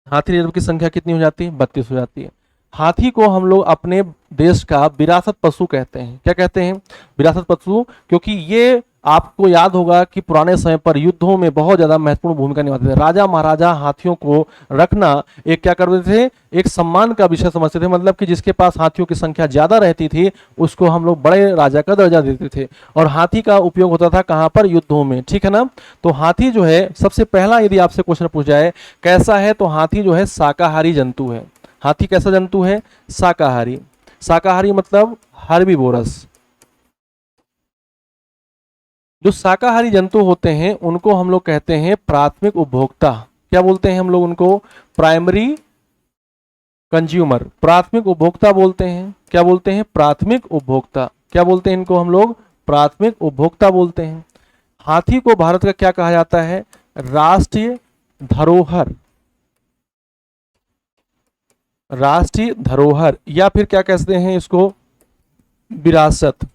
हाथी रिजर्व की संख्या कितनी हो जाती है, 32 हो जाती है। हाथी को हम लोग अपने देश का विरासत पशु कहते हैं। क्या कहते हैं, विरासत पशु, क्योंकि ये आपको याद होगा कि पुराने समय पर युद्धों में बहुत ज्यादा महत्वपूर्ण भूमिका निभाते थे। राजा महाराजा हाथियों को रखना एक क्या करते थे, एक सम्मान का विषय समझते थे। मतलब कि जिसके पास हाथियों की संख्या ज्यादा रहती थी उसको हम लोग बड़े राजा का दर्जा देते थे और हाथी का उपयोग होता था कहां पर, युद्धों में, ठीक है ना। तो हाथी जो है, सबसे पहला यदि आपसे क्वेश्चन पूछ जाए कैसा है, तो हाथी जो है शाकाहारी जंतु है। हाथी कैसा जंतु है, शाकाहारी। शाकाहारी मतलब हर्बीवोरस। जो शाकाहारी जंतु होते हैं उनको हम लोग कहते हैं प्राथमिक उपभोक्ता। क्या बोलते हैं हम लोग उनको, प्राइमरी कंज्यूमर, प्राथमिक उपभोक्ता बोलते हैं। क्या बोलते हैं, प्राथमिक उपभोक्ता। क्या बोलते हैं इनको हम लोग, प्राथमिक उपभोक्ता बोलते हैं। हाथी को भारत का क्या कहा जाता है, राष्ट्रीय धरोहर, राष्ट्रीय धरोहर, या फिर क्या कहते हैं इसको, विरासत।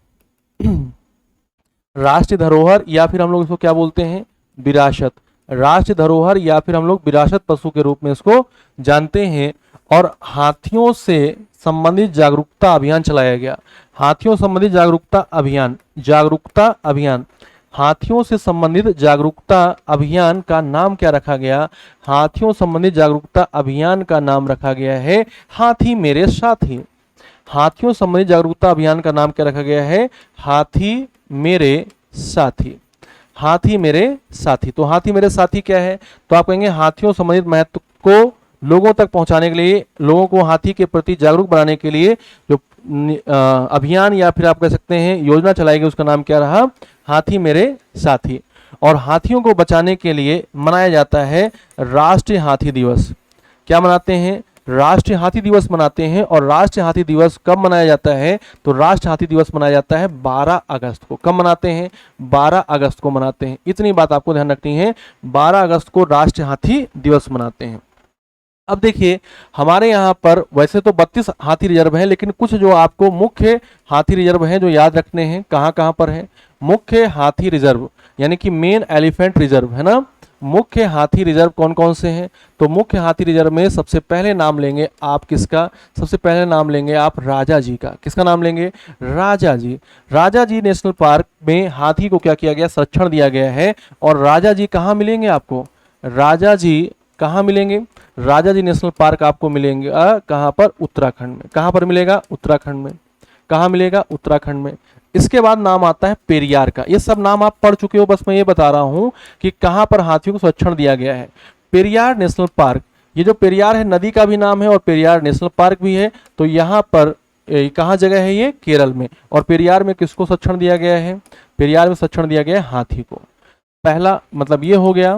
राष्ट्रीय धरोहर या फिर हम लोग इसको क्या बोलते हैं, विरासत। राष्ट्रीय धरोहर या फिर हम लोग विरासत पशु के रूप में इसको जानते हैं। और हाथियों से संबंधित जागरूकता अभियान चलाया गया। हाथियों संबंधित जागरूकता अभियान, जागरूकता अभियान, हाथियों से संबंधित जागरूकता अभियान का नाम क्या रखा गया, हाथियों संबंधित जागरूकता अभियान का नाम रखा गया है हाथी मेरे साथी। हाथियों संबंधित जागरूकता अभियान का नाम क्या रखा गया है, हाथी मेरे साथी। हाथी मेरे साथी। तो हाथी मेरे साथी क्या है, तो आप कहेंगे हाथियों संबंधित महत्व को लोगों तक पहुंचाने के लिए, लोगों को हाथी के प्रति जागरूक बनाने के लिए जो अभियान या फिर आप कह सकते हैं योजना चलाई गई, उसका नाम क्या रहा, हाथी मेरे साथी। और हाथियों को बचाने के लिए मनाया जाता है राष्ट्रीय हाथी दिवस। क्या मनाते हैं, राष्ट्रीय हाथी दिवस मनाते हैं। और राष्ट्रीय हाथी दिवस कब मनाया जाता है, तो राष्ट्रीय हाथी दिवस मनाया जाता है 12 अगस्त को। कब मनाते हैं, 12 अगस्त को मनाते हैं। इतनी बात आपको ध्यान रखनी है, 12 अगस्त को राष्ट्रीय हाथी दिवस मनाते हैं। अब देखिए हमारे यहाँ पर वैसे तो 32 हाथी रिजर्व हैं, लेकिन कुछ जो आपको मुख्य हाथी रिजर्व हैं जो याद रखने हैं, कहाँ कहाँ पर है, मुख्य हाथी रिजर्व यानी कि मेन एलिफेंट रिजर्व है ना, मुख्य हाथी रिजर्व कौन कौन से हैं? तो मुख्य हाथी रिजर्व में सबसे पहले नाम लेंगे आप किसका? सबसे पहले नाम लेंगे आप राजा जी का। किसका नाम लेंगे? राजा जी। राजा जी नेशनल पार्क में हाथी को क्या किया गया? संरक्षण दिया गया है। और राजा जी कहाँ मिलेंगे आपको? राजा जी कहाँ मिलेंगे? राजा जी नेशनल पार्क आपको मिलेंगे कहाँ पर? उत्तराखंड में। कहाँ पर मिलेगा? उत्तराखंड में। कहाँ मिलेगा? उत्तराखंड में। इसके बाद नाम आता है पेरियार का। ये सब नाम आप पढ़ चुके हो, बस मैं ये बता रहा हूं कि कहां पर हाथियों को संरक्षण दिया गया है। पेरियार नेशनल पार्क, ये जो पेरियार है नदी का भी नाम है और पेरियार नेशनल पार्क भी है। तो यहाँ पर कहाँ जगह है? ये केरल में। और पेरियार में किसको संरक्षण दिया गया है? पेरियार में संरक्षण दिया गया है हाथी को। पहला मतलब ये हो गया,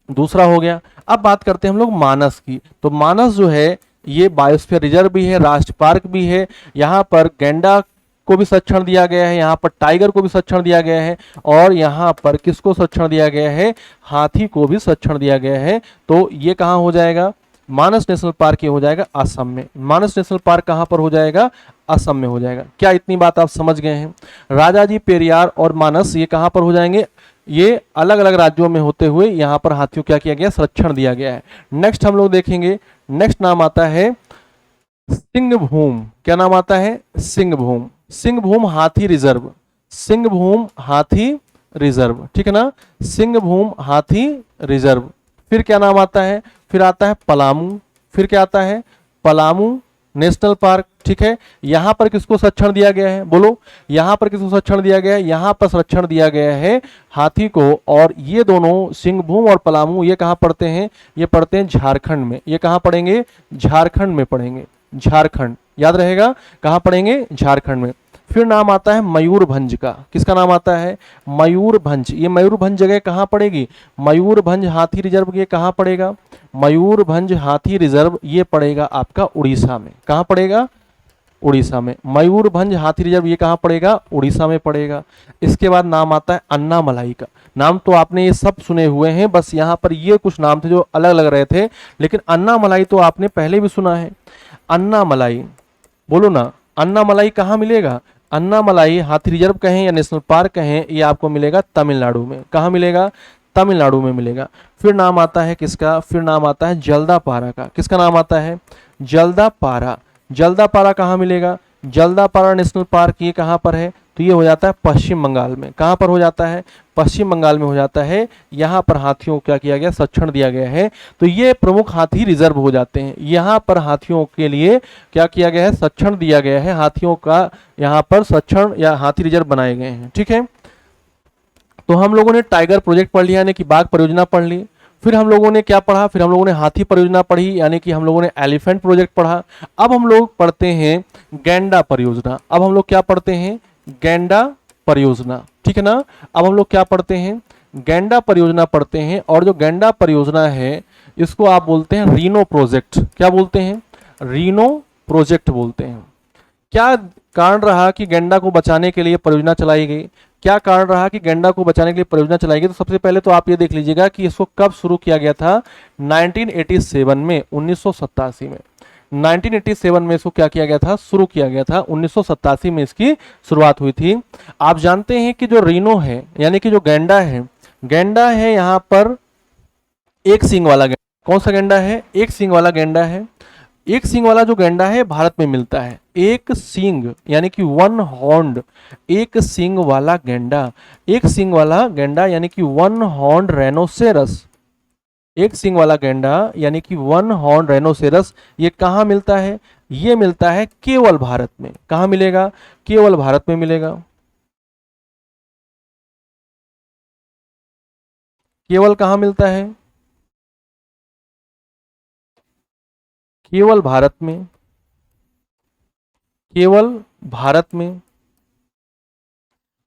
दूसरा हो गया। अब बात करते हैं हम लोग मानस की। तो मानस जो है ये बायोस्फीयर रिजर्व भी है, राष्ट्र पार्क भी है। यहाँ पर गैंडा को भी संरक्षण दिया गया है, यहाँ पर टाइगर को भी संरक्षण दिया गया है, और यहाँ पर किसको संरक्षण दिया गया है? हाथी को भी संरक्षण दिया गया है। तो ये कहाँ हो जाएगा? मानस नेशनल पार्क ये हो जाएगा असम में। मानस नेशनल पार्क कहाँ पर हो जाएगा? असम में हो जाएगा। क्या इतनी बात आप समझ गए हैं? राजा जी, पेरियार और मानस ये कहाँ पर हो जाएंगे? ये अलग अलग राज्यों में होते हुए यहाँ पर हाथियों क्या किया गया? संरक्षण दिया गया है। नेक्स्ट हम लोग देखेंगे, नेक्स्ट नाम आता है सिंहभूम। क्या नाम आता है? सिंहभूम। सिंहभूम हाथी रिजर्व। सिंहभूम हाथी रिजर्व, ठीक है ना? सिंहभूम हाथी रिजर्व। फिर क्या नाम आता है? फिर आता है पलामू। फिर क्या आता है? पलामू नेशनल पार्क, ठीक है। यहां पर किसको संरक्षण दिया गया है? बोलो, यहां पर किसको संरक्षण दिया गया है? यहां पर संरक्षण दिया गया है हाथी को। और ये दोनों सिंहभूम और पलामू ये कहां पड़ते हैं? ये पड़ते हैं झारखंड में। ये कहां पड़ेंगे? झारखंड में पड़ेंगे। झारखंड, याद रहेगा, कहां पड़ेंगे? झारखंड में। फिर नाम आता है मयूरभंज का। किसका नाम आता है? मयूरभंज। ये मयूरभंज जगह कहां पड़ेगी? मयूरभंज हाथी रिजर्व ये कहां पड़ेगा? मयूरभंज हाथी रिजर्व ये पड़ेगा आपका उड़ीसा में। कहां पड़ेगा? उड़ीसा में। मयूरभंज हाथी रिजर्व ये कहां पड़ेगा? उड़ीसा में पड़ेगा। इसके बाद नाम आता है अन्नामलाई का। नाम तो आपने ये सब सुने हुए हैं, बस यहाँ पर ये कुछ नाम थे जो अलग लग रहे थे, लेकिन अन्नामलाई तो आपने पहले भी सुना है। अन्नामलाई, बोलो ना, अन्नामलाई कहाँ मिलेगा? अन्नामलाई हाथी रिजर्व कहें या नेशनल पार्क कहें, ये आपको मिलेगा तमिलनाडु में। कहाँ मिलेगा? तमिलनाडु में मिलेगा। फिर नाम आता है किसका? फिर नाम आता है जल्दापारा का। किसका नाम आता है? जल्दापारा। जल्दापारा कहाँ मिलेगा? जल्दापारा नेशनल पार्क ये कहाँ पर है? तो ये हो जाता है पश्चिम बंगाल में। कहाँ पर हो जाता है? पश्चिम बंगाल में हो जाता है। यहाँ पर हाथियों को क्या किया गया? संरक्षण दिया गया है। तो ये प्रमुख हाथी रिजर्व हो जाते हैं। यहाँ पर हाथियों के लिए क्या किया गया है? संरक्षण दिया गया है। हाथियों का यहाँ पर संरक्षण या हाथी रिजर्व बनाए गए हैं, ठीक है। तो हम लोगों ने टाइगर प्रोजेक्ट पढ़ लिया, यानी कि बाघ परियोजना पढ़ ली। फिर हम लोगों ने क्या पढ़ा? फिर हम लोगों ने हाथी परियोजना पढ़ी, यानी कि हम लोगों ने एलिफेंट प्रोजेक्ट पढ़ा। अब हम लोग पढ़ते हैं गैंडा परियोजना। अब हम लोग क्या पढ़ते हैं? गैंडा परियोजना, ठीक है ना। अब हम लोग क्या पढ़ते हैं? गैंडा परियोजना पढ़ते हैं। और जो गैंडा परियोजना है इसको आप बोलते हैं रीनो प्रोजेक्ट। क्या बोलते हैं? रीनो प्रोजेक्ट बोलते हैं। क्या कारण रहा कि गैंडा को बचाने के लिए परियोजना चलाई गई? क्या कारण रहा कि गैंडा को बचाने के लिए परियोजना चलाई गई? तो सबसे पहले तो आप ये देख लीजिएगा कि इसको कब शुरू किया गया था? 1987 में, 1987 में। 1987 में इसको क्या किया गया था? शुरू किया गया था। 1987 में इसकी शुरुआत हुई थी। आप जानते हैं कि जो रीनो है, यानी कि जो गैंडा है, गैंडा है यहाँ पर एक सींग वाला गैंडा। कौन सा गैंडा है? एक सींग वाला गैंडा है। एक सींग वाला जो गैंडा है भारत में मिलता है। एक सींग यानी कि वन हॉर्न्ड, एक सींग वाला गैंडा, एक सींग वाला गैंडा यानी कि वन हॉर्न्ड रेनोसेरस। एक सींग वाला गैंडा यानी कि वन हॉर्न रेनोसेरस ये कहाँ मिलता है? ये मिलता है केवल भारत में। कहाँ मिलेगा? केवल भारत में मिलेगा। केवल कहाँ मिलता है? केवल भारत में। केवल भारत में।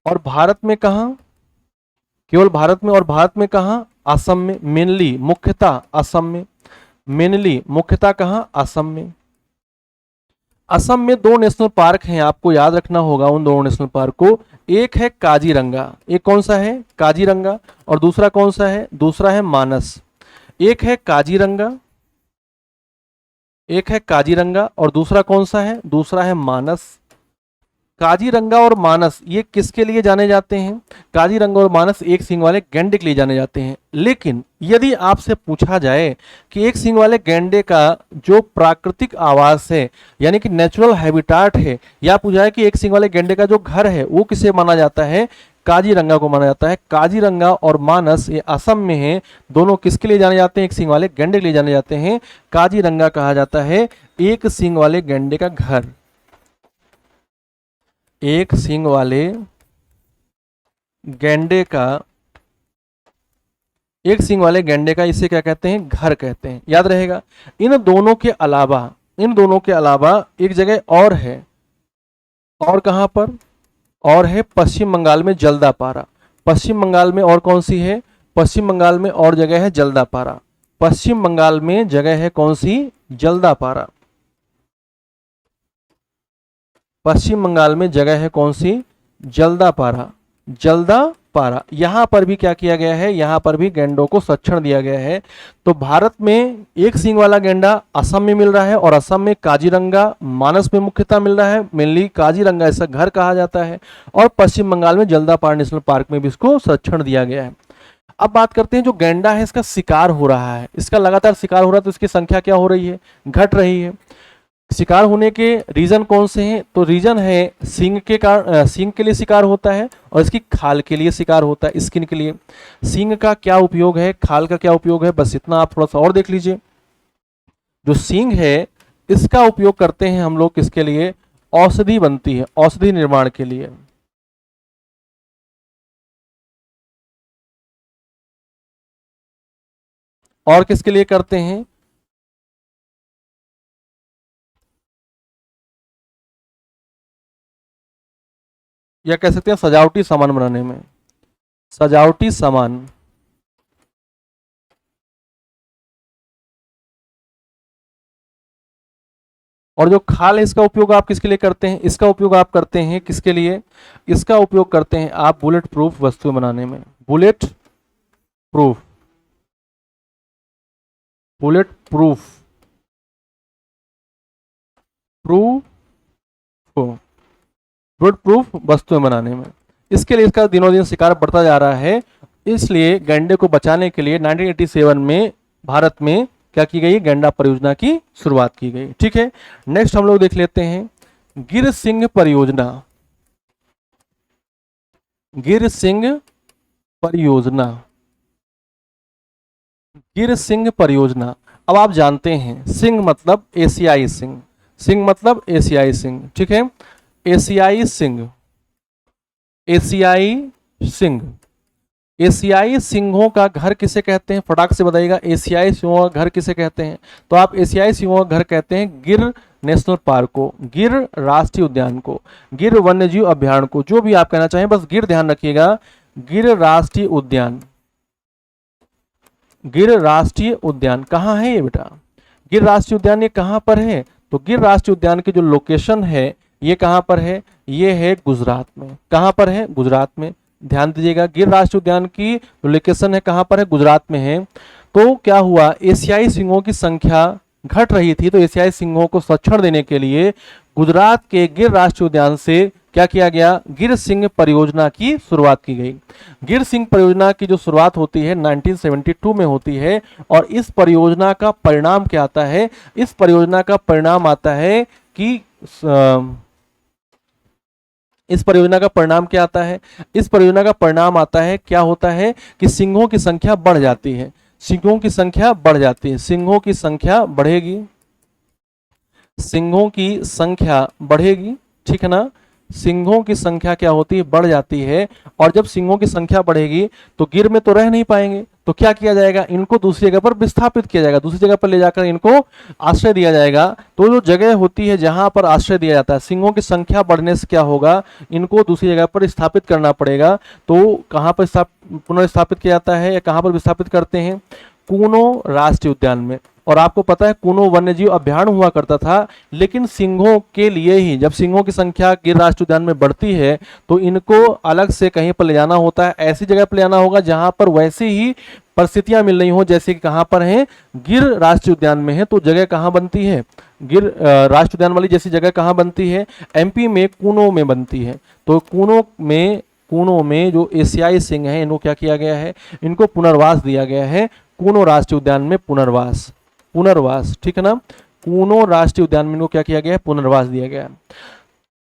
और भारत में कहाँ? केवल भारत में। और भारत में कहाँ? असम में। मेनली मुख्यतः असम में। मेनली मुख्यतः कहाँ? असम में। असम में दो नेशनल पार्क हैं, आपको याद रखना होगा उन दोनों नेशनल पार्क को। एक है काजीरंगा। एक कौन सा है? काजीरंगा। और दूसरा कौन सा है? दूसरा है मानस। एक है काजीरंगा, एक है काजीरंगा और दूसरा कौन सा है? दूसरा है मानस। काजीरंगा और मानस ये किसके लिए जाने जाते हैं? काजीरंगा और मानस एक सींग वाले गैंडे के लिए जाने जाते हैं। लेकिन यदि आपसे पूछा जाए कि एक सींग वाले गैंडे का जो प्राकृतिक आवास है यानी कि नेचुरल हैबिटाट है, या पूछा जाए कि एक सींग वाले गैंडे का जो घर है वो किसे माना जाता है? काजीरंगा को माना जाता है। काजीरंगा और मानस ये असम में है, दोनों किसके लिए जाने जाते हैं? एक सींग वाले गैंडे के लिए जाने जाते हैं। काजीरंगा कहा जाता है एक सींग वाले गैंडे का घर, एक सींग वाले गैंडे का, एक सींग वाले गैंडे का इसे क्या कहते हैं? घर कहते हैं, याद रहेगा। इन दोनों के अलावा एक जगह और है, और कहां पर? और है पश्चिम बंगाल में जल्दापारा। पश्चिम बंगाल में और कौन सी है? पश्चिम बंगाल में और जगह है जल्दापारा। पश्चिम बंगाल में जगह है कौन सी? जल्दापारा। पश्चिम बंगाल में जगह है कौन सी? जल्दापारा। जल्दापारा यहां पर भी क्या किया गया है? यहां पर भी गैंडों को संरक्षण दिया गया है। तो भारत में एक सींग वाला गैंडा असम में मिल रहा है, और असम में काजीरंगा मानस में मुख्यतः मिल रहा है। मेनली काजीरंगा इसका घर कहा जाता है, और पश्चिम बंगाल में जल्दापारा नेशनल पार्क में भी इसको संरक्षण दिया गया है। अब बात करते हैं, जो गैंडा है इसका शिकार हो रहा है, इसका लगातार शिकार हो रहा है, तो इसकी संख्या क्या हो रही है? घट रही है। शिकार होने के रीजन कौन से हैं? तो रीजन है सींग के कारण, सींग के लिए शिकार होता है, और इसकी खाल के लिए शिकार होता है, स्किन के लिए। सींग का क्या उपयोग है, खाल का क्या उपयोग है, बस इतना आप थोड़ा सा और देख लीजिए। जो सींग है इसका उपयोग करते हैं हम लोग किसके लिए? औषधि बनती है, औषधि निर्माण के लिए। और किसके लिए करते हैं? या कह सकते हैं सजावटी सामान बनाने में, सजावटी सामान। और जो खाल है इसका उपयोग आप किसके लिए करते हैं? इसका उपयोग आप करते हैं किसके लिए? इसका उपयोग करते हैं आप बुलेट प्रूफ वस्तुएं बनाने में। Bullet proof, bullet proof, proof, bullet proof वस्तुएं बनाने में। इसके लिए इसका दिनों दिन शिकार बढ़ता जा रहा है। इसलिए गैंडे को बचाने के लिए 1987 में भारत में क्या की गई? गैंडा परियोजना की शुरुआत की गई। ठीक है, नेक्स्ट हम लोग देख लेते हैं गिर सिंह परियोजना। गिर सिंह परियोजना, गिर सिंह परियोजना। अब आप जानते हैं सिंह मतलब एशियाई सिंह, सिंह मतलब एशियाई सिंह। ठीक है, एशियाई सिंह, एशियाई सिंह, एशियाई सिंहों का घर किसे कहते हैं? फटाक से बताइएगा, एशियाई सिंहों का घर किसे कहते हैं? तो आप एशियाई सिंहों का घर कहते हैं गिर नेशनल पार्क को, गिर राष्ट्रीय उद्यान को, गिर वन्यजीव अभ्यारण्य को, जो भी आप कहना चाहें, बस गिर ध्यान रखिएगा। गिर राष्ट्रीय उद्यान, गिर राष्ट्रीय उद्यान कहाँ है ये बेटा? गिर राष्ट्रीय उद्यान ये कहाँ पर है? तो गिर राष्ट्रीय उद्यान की जो लोकेशन है ये कहाँ पर है? ये है गुजरात में। कहाँ पर है? गुजरात में। ध्यान दीजिएगा, गिर राष्ट्रीय उद्यान की लोकेशन है कहाँ पर है? गुजरात में है। तो क्या हुआ? एशियाई सिंहों की संख्या घट रही थी, तो एशियाई सिंहों को संरक्षण देने के लिए गुजरात के गिर राष्ट्रीय उद्यान से क्या किया गया? गिर सिंह परियोजना की शुरुआत की गई। गिर सिंह परियोजना की जो शुरुआत होती है 1972 में होती है, और इस परियोजना का परिणाम क्या आता है? इस परियोजना का परिणाम आता है कि इस परियोजना का परिणाम क्या आता है? इस परियोजना का परिणाम आता है, क्या होता है कि सिंहों की संख्या बढ़ जाती है, सिंहों की संख्या बढ़ जाती है, सिंहों की संख्या बढ़ेगी, सिंहों की संख्या बढ़ेगी। ठीक है ना, सिंहों की संख्या क्या होती है? बढ़ जाती है। और जब सिंहों की संख्या बढ़ेगी तो गिर में तो रह नहीं पाएंगे, तो क्या किया जाएगा? इनको दूसरी जगह पर विस्थापित किया जाएगा, दूसरी जगह पर ले जाकर इनको आश्रय दिया जाएगा। तो जो जगह होती है जहां पर आश्रय दिया जाता है, सिंहों की संख्या बढ़ने से क्या होगा? इनको दूसरी जगह पर स्थापित करना पड़ेगा। तो कहां पर पुनर्स्थापित किया जाता है, या कहां पर विस्थापित करते हैं? कूनो राष्ट्रीय उद्यान में। और आपको पता है कूनो वन्यजीव अभ्यारण्य हुआ करता था, लेकिन सिंहों के लिए ही। जब सिंहों की संख्या गिर राष्ट्रीय उद्यान में बढ़ती है तो इनको अलग से कहीं पर ले जाना होता है, ऐसी जगह पर ले जाना होगा जहां पर वैसे ही परिस्थितियां मिल रही हो, जैसे कि कहां पर है, गिर राष्ट्रीय उद्यान में है, तो जगह कहां बनती है, गिर राष्ट्रीय उद्यान वाली जैसी जगह कहां बनती है, एमपी में कूनो में बनती है। तो कूनो में जो एशियाई सिंह है इनको क्या किया गया है, इनको पुनर्वास दिया गया है, कूनो राष्ट्रीय उद्यान में पुनर्वास, ठीक है ना, कूनो राष्ट्रीय उद्यान में इनको क्या किया गया है, पुनर्वास दिया गया है।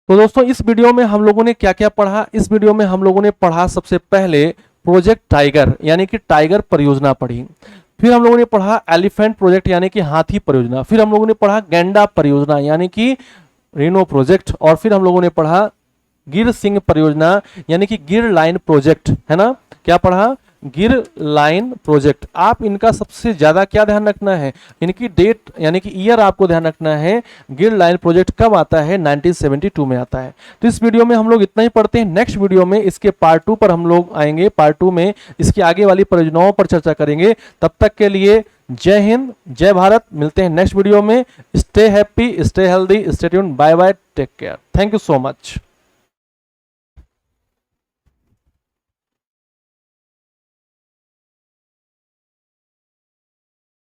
तो दोस्तों इस वीडियो में हम लोगों ने क्या क्या पढ़ा, इस वीडियो में हम लोगों ने पढ़ा सबसे पहले प्रोजेक्ट टाइगर यानी कि टाइगर परियोजना पढ़ी, फिर हम लोगों ने पढ़ा एलिफेंट प्रोजेक्ट यानी कि हाथी परियोजना, फिर हम लोगों ने पढ़ा गैंडा परियोजना यानी कि रेनो प्रोजेक्ट, और फिर हम लोगों ने पढ़ा गिर सिंह परियोजना यानी कि गिर लाइन प्रोजेक्ट, है ना, क्या पढ़ा, गिर लाइन प्रोजेक्ट। आप इनका सबसे ज्यादा क्या ध्यान रखना है, इनकी डेट यानी कि ईयर आपको ध्यान रखना है, गिर लाइन प्रोजेक्ट कब आता है, 1972 में आता है। तो इस वीडियो में हम लोग इतना ही पढ़ते हैं, नेक्स्ट वीडियो में इसके पार्ट 2 पर हम लोग आएंगे, पार्ट 2 में इसकी आगे वाली परियोजनाओं पर चर्चा करेंगे। तब तक के लिए जय हिंद, जय भारत, मिलते हैं नेक्स्ट वीडियो में। Stay happy, stay healthy, stay tuned, bye bye, take care, thank you so much.